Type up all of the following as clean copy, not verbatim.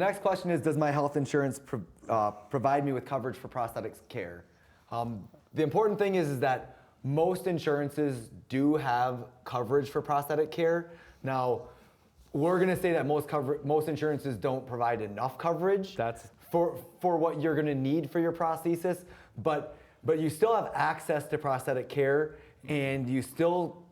The next question is, does my health insurance provide me with coverage for prosthetics care? The important thing is that most insurances do have coverage for prosthetic care. Now, we're going to say that most insurances don't provide enough coverage for what you're going to need for your prosthesis, but you still have access to prosthetic care, and you still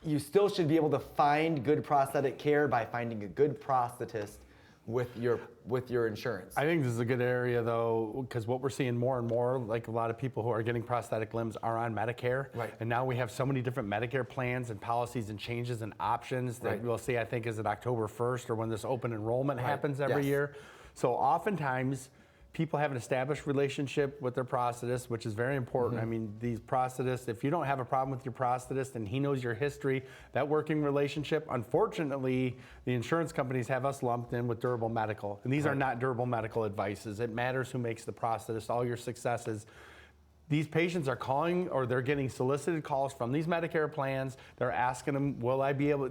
should be able to find good prosthetic care by finding a good prosthetist with your insurance. I think this is a good area though, because what we're seeing more and more, like a lot of people who are getting prosthetic limbs are on Medicare. Right. And now we have so many different Medicare plans and policies and changes and options that we'll see, I think, is it October 1st or when this open enrollment happens every year. So oftentimes, people have an established relationship with their prosthetist, which is very important. I mean, these prosthetists, if you don't have a problem with your prosthetist and he knows your history, that working relationship, unfortunately, the insurance companies have us lumped in with durable medical. And these are not durable medical advices. It matters who makes the prosthetist, all your successes. These patients are calling, or they're getting solicited calls from these Medicare plans. They're asking them, will I be able,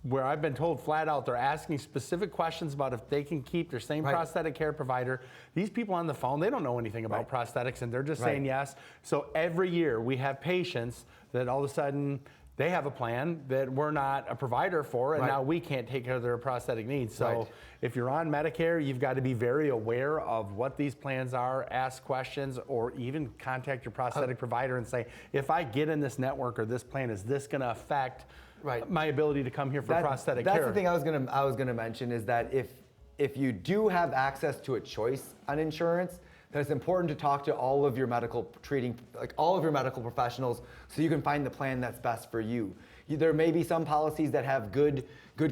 where I've been told flat out, they're asking specific questions about if they can keep their same prosthetic care provider. These people on the phone, they don't know anything about prosthetics, and they're just saying yes. So every year we have patients that all of a sudden they have a plan that we're not a provider for, and now we can't take care of their prosthetic needs. So if you're on Medicare, you've got to be very aware of what these plans are, ask questions, or even contact your prosthetic provider and say, if I get in this network or this plan, is this going to affect my ability to come here for prosthetic care? That's the thing I was gonna mention, is that if you do have access to a choice on insurance, then it's important to talk to all of your medical professionals so you can find the plan that's best for you. There may be some policies that have good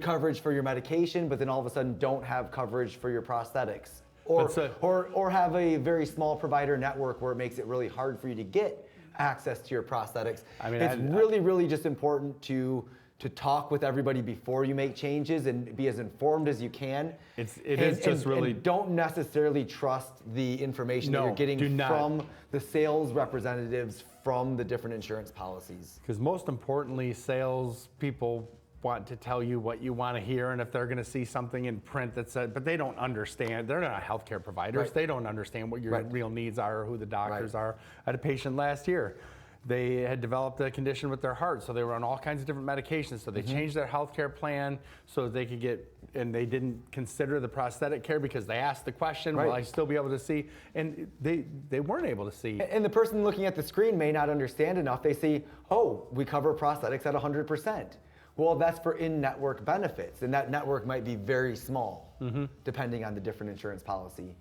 coverage for your medication, but then all of a sudden don't have coverage for your prosthetics, or have a very small provider network where it makes it really hard for you to get access to your prosthetics. I mean, it's really just important to talk with everybody before you make changes and be as informed as you can. And don't necessarily trust the information that you're getting from the sales representatives from the different insurance policies. Because most importantly, sales people want to tell you what you want to hear, and if they're going to see something in print that said, but they don't understand, they're not healthcare providers, they don't understand what your real needs are or who the doctors are. I had a patient last year. They had developed a condition with their heart, so they were on all kinds of different medications. So they changed their healthcare plan so they could get, and they didn't consider the prosthetic care because they asked the question, will I still be able to see? And they weren't able to see. And the person looking at the screen may not understand enough. They see, oh, we cover prosthetics at 100%. Well, that's for in-network benefits, and that network might be very small, depending on the different insurance policy.